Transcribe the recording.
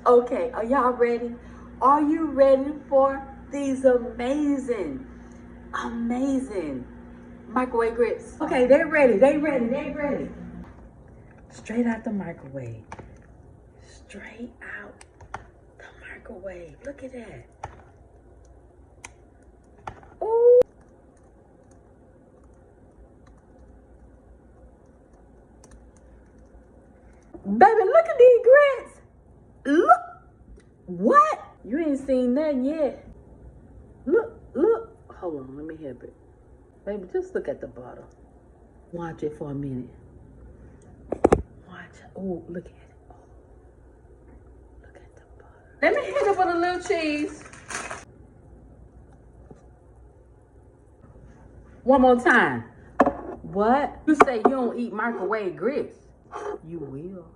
Okay, are y'all ready? Are you ready for these amazing microwave grits? Okay, they're ready. They ready. Straight out the microwave. Straight out the microwave. Look at that. Ooh. Baby, look at these grits. Look. What? You ain't seen nothing yet. Look. Hold on, let me help it. Baby, just look at the bottom. Watch it for a minute. Watch. Oh, look at it. Oh, look at the bottom. Let me hit it with a little cheese. One more time. What? You say you don't eat microwave grits. You will.